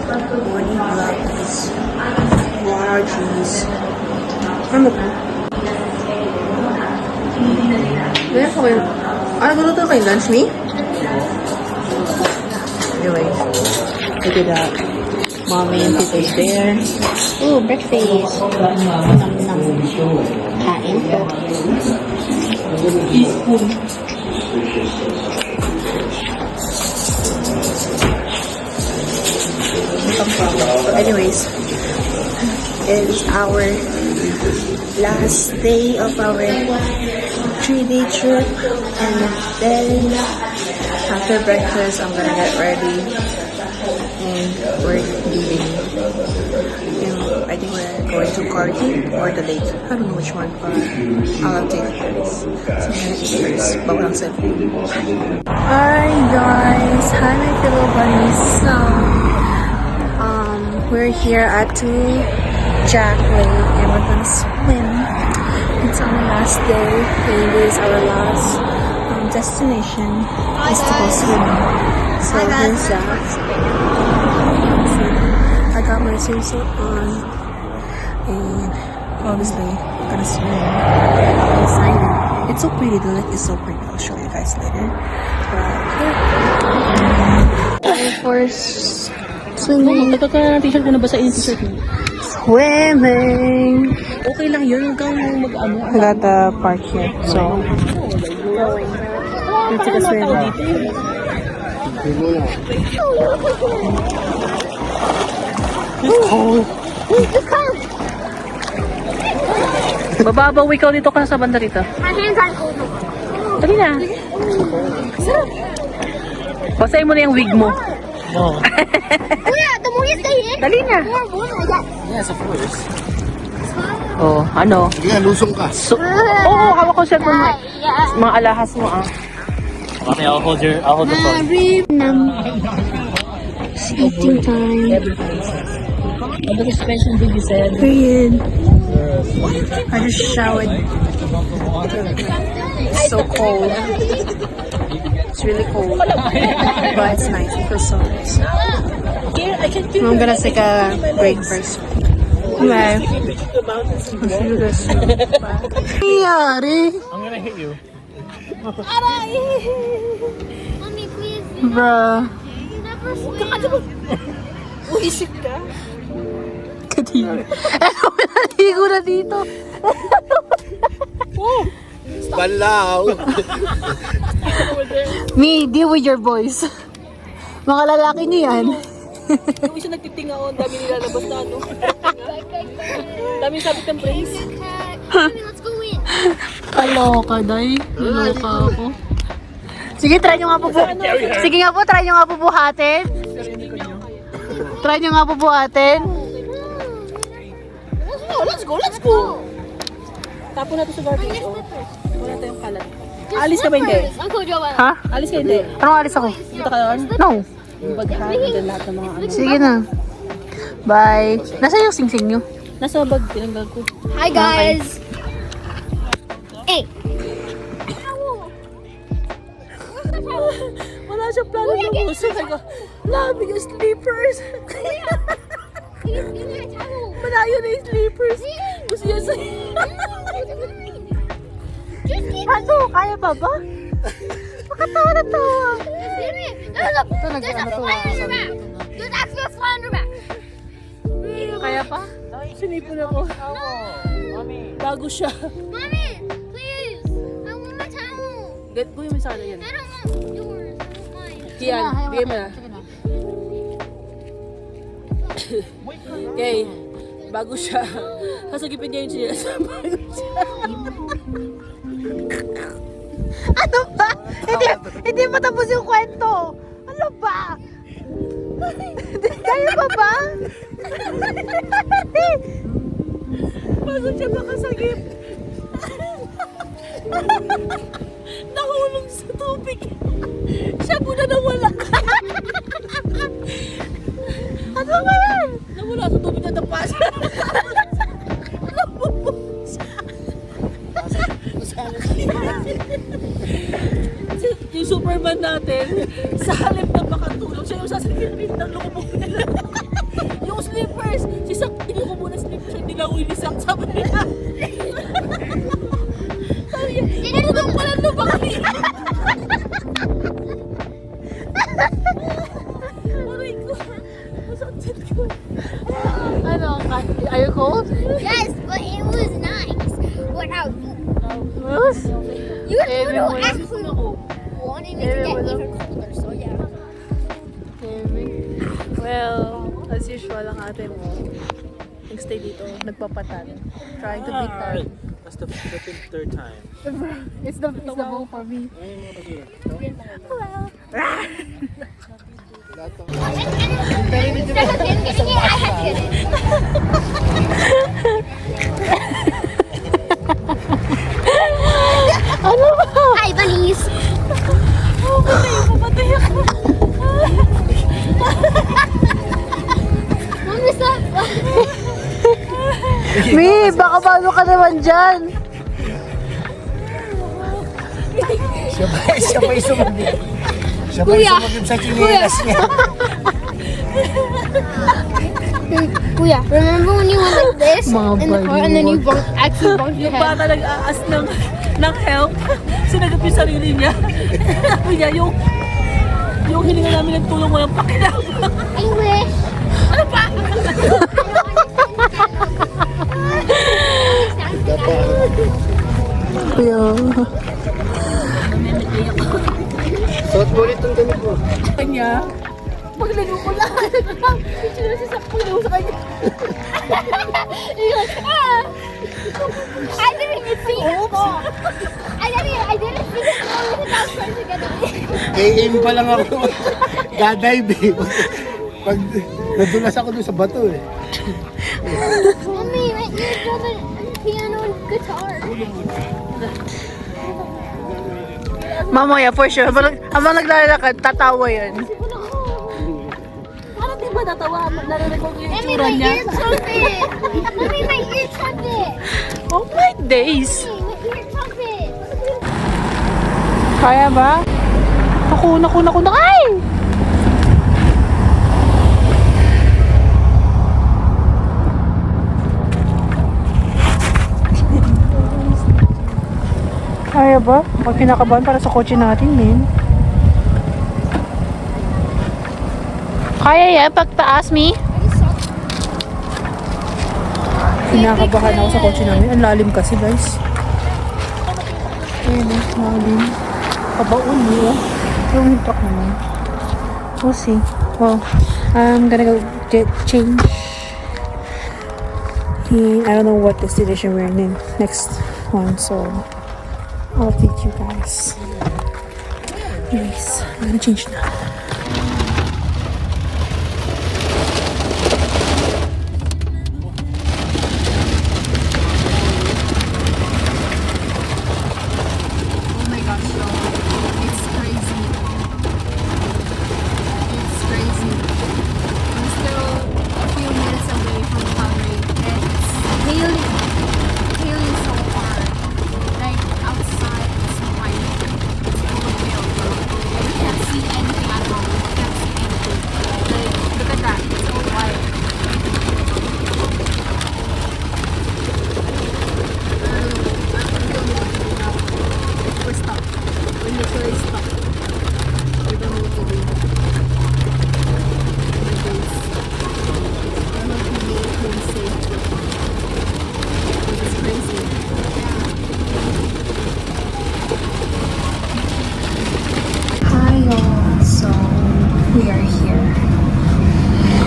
Morning vloggies. Wow, jeez. Ano po? Kaya po kayo. Gusto kayo lunch me? Anyway. Look at that. Mommy and Tito is there. Ooh, breakfast. Nam-nam. Kain po. Teaspoon. So anyways, it's our last day of our 3-day trip, and then after breakfast I'm gonna get ready and we're leaving. I think we're going to Cardi or the lake. I don't know which one, but I'll update you guys. So I'm gonna eat first. Bawang selfie. Hi guys! Hi my fellow bunnies! So, we're here at Jack Lake and we're gonna swim. It's our last day and this is our last destination is to go swimming. So here's that. I got my swimsuit on and obviously I'm gonna swim. It's so pretty, the lake is so pretty. I'll show you guys later. For swimming. Ito ka ng t-shirt ko, nabasain yung t-shirt mo. Swimming! Okay lang yun, huwag kang mag-ano. I got the park here, so let's take a swim. Bababaw ikaw dito ka sa banda rito. Dali na. Basahin mo na yung wig mo. Oh. The more you stay in, Dali na. the more warm I get. Yes, of course. Oh, ano? Sige, lusong ka. So, hawak ko siya kung mga alahas mo ah. Okay, I'll hold the phone. It's eating time. Ano the special thing you said? Period. I just showered. It's so cold. It's really cold. But it's nice. It feels so nice. I'm gonna take a break first. Okay. I'll see you guys soon. Yari. I'm gonna hit you. Mommy, please. Bruh. You never swim. Uisip ka? Kadiri. Naligo na dito. Balaw! Me, deal with your boys. Mga lalaki niyo yan. Yung isa nagtiting ako, ang dami nilalabas na ano. Dami sabit ng brace. Mommy, let's go in. Kaloka, day. Kaloka ako. Sige, try nyo nga po Sige nga po, try nyo nga po buhatin. Try nyo nga po buhatin. Let's go! Tapon na to sa garbage. Oh. Wala tayong kalat. Alis ka ba hindi? Uncle Joe, Ha? Alis ka hindi? Anong alis ako? Punta ka doon? No. Yung baghan, and lahat ng mga ano. Sige na. Bye. Nasaan yung sing-sing nyo? Nasa bag, tinanggal ko. Hi guys. Hey. Wala siyang plano ng muso. Labi yung sleepers. Malayo na yung sleepers. Gusto niya sa'yo. Ano? Kaya pa ba? Makatawa na tawa. There's a fly on your back. There's actually a fly on your back. Kaya pa? Sinipon ako. Bago siya. Mommy, please. I want my towel. Get ko yung sana yan. I don't want yours. I want mine. Kian, bigay mo na. Okay, bago siya. Sasagipin niya yung chinelas. Bago siya. Ano ba? Hindi pa tapos yung kwento. Ano ba? Kaya pa ba? Bago siya makasagip. Nahulog sa tubig. Siya muna nawala. Ano ba yan? Nawala sa tubig na tapas. Yung Superman natin, sa halip na makatulog, siya yung sasagipin ng lumubog nila. slippers! Si Sak, hindi ko muna slippers, hindi lang ako inisak. Sabi niya. Sabi niya, ano daw pala lubak niya? Aray ko. Masakit ko. Ano? Are you cold? Yes, but it was nice. Without you. You were actually wanting me to get even colder, so yeah. Well, as usual ang ate mo. Nag-stay dito, nagpapatan. Trying to beat time. That's the third time. It's the bowl for me. Instead of him getting it, I had to get it. Hi, bunnies. Papatay ako. Mom, is that Mi, baka paano ka naman dyan? Siya pa yung sumagib. Siya pa yung sumagib sa chinelas niya. Kuya, remember when you went like this in the car and then you actually bumped your Yung head? bata nag-aas ng help. Sinagap yung sarili niya. Sabi niya, yung hininga namin ng tulong walang pakinabang. English. Ano pa? Suot mo ulit yung damit mo. Kanya, pag nagukulan, picture na si Sakpo sa kanya. You're like, ah! I didn't even see it fall. I didn't see it fall because I was trying to get it. Aim pa lang ako. Gadive eh. Pag nadulas ako doon sa bato eh. Mommy, my ears doesn't piano and guitar. Mamaya, for sure. Habang naglalakad, tatawa yan. Parang di ba tatawa? Narinig ko yung Mommy, itsura my niya. ear trumpet. Mommy, my ear trumpet. Oh my days! Mommy, my ear trumpet. Kaya ba? Naku, ay! Kaya ba? Pag kinakabahan para sa kotse natin, men. Kaya yan, pagtaas, mi? Kinakabahan ako sa kotse namin. Ang lalim kasi, guys. Ayun, lalim. Kabaon mo. Yung truck naman. We'll see. Well, I'm gonna go get change. I don't know what destination we're in next one, so I'll update you guys. Anyways, I'm gonna change now.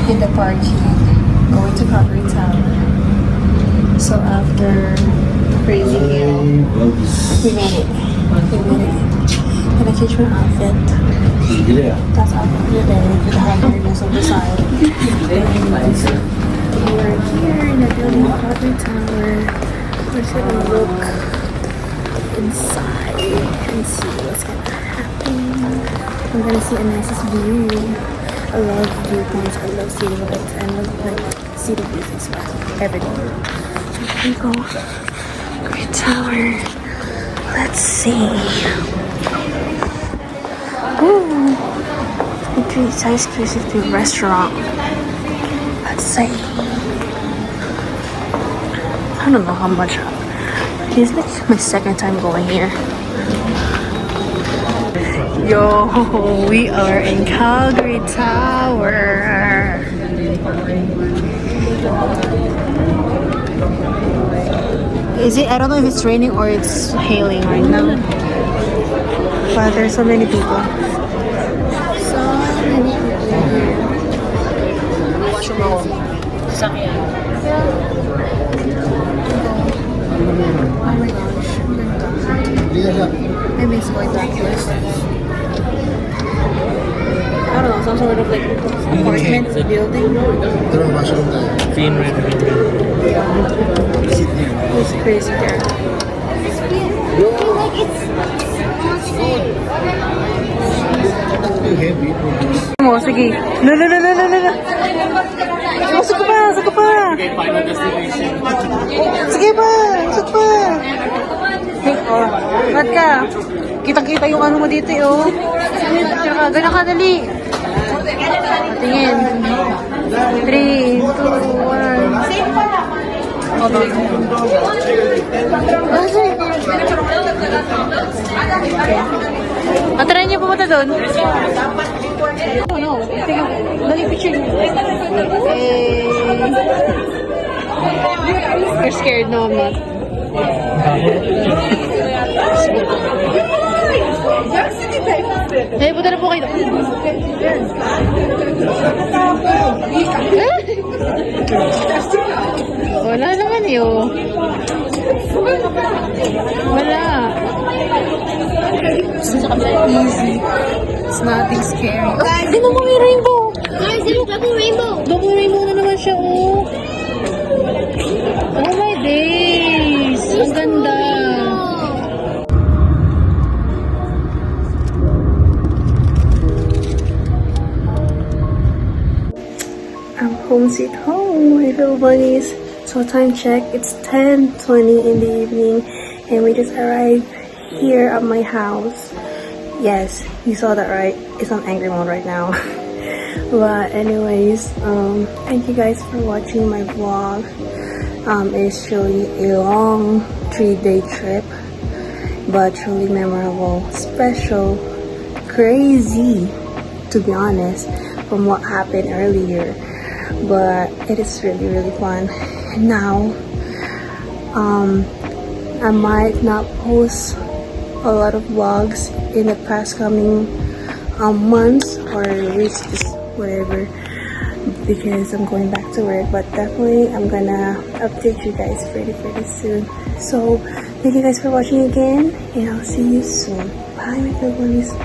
In the parking, going to Calgary Tower. So after crazy meal, we made it. And I changed my outfit. That's outfit for the day with the haggardness of the side. And we're here in the building of Calgary Tower. We're just gonna look inside and see what's gonna happen. I'm gonna see a nicest view. I love viewpoints, I love city lights, I love like city views as well. Everything. So here we go. Great Tower. Let's see. Ooh. Entry size exclusive to restaurant. Let's say, I don't know how much. It's like my second time going here. Yo, we are in Calgary Tower. Is it? I don't know if it's raining or it's hailing right now. But there's so many people. So many people here. Oh my gosh. Maybe it's going back here. I don't know, some sort of like apartment building. It's crazy there. Mo, sige. No. Masuk ka pa. Sige pa, masuk pa. Hey, oh, ba't ka? Kitang-kita yung ano mo dito, oh. Ganyan ka, dali. Tingin. 3, 2, 1. Hold on. Try niyo pumunta doon. No. Tingnan. Dali, picture niyo. You're scared? No, I'm not. Hey, punta na po kayo. Wala naman yun. Wala. Easy. It's nothing scary. Guys, di mo may rainbow. Guys, there's double rainbow. Double rainbow na naman siya, oh. Oh my days. Ang ganda. I'm home sweet home, my little bunnies. So time check, it's 10:20 in the evening and we just arrived here at my house. Yes, you saw that right. It's on angry mode right now. But anyways, thank you guys for watching my vlog. It's truly a long 3-day trip, but truly memorable, special, crazy, to be honest, from what happened earlier. But it is really fun. Now, I might not post a lot of vlogs in the past coming months or weeks, just whatever, because I'm going back to work. But definitely, I'm gonna update you guys pretty soon. So, thank you guys for watching again, and I'll see you soon. Bye, my little bunnies.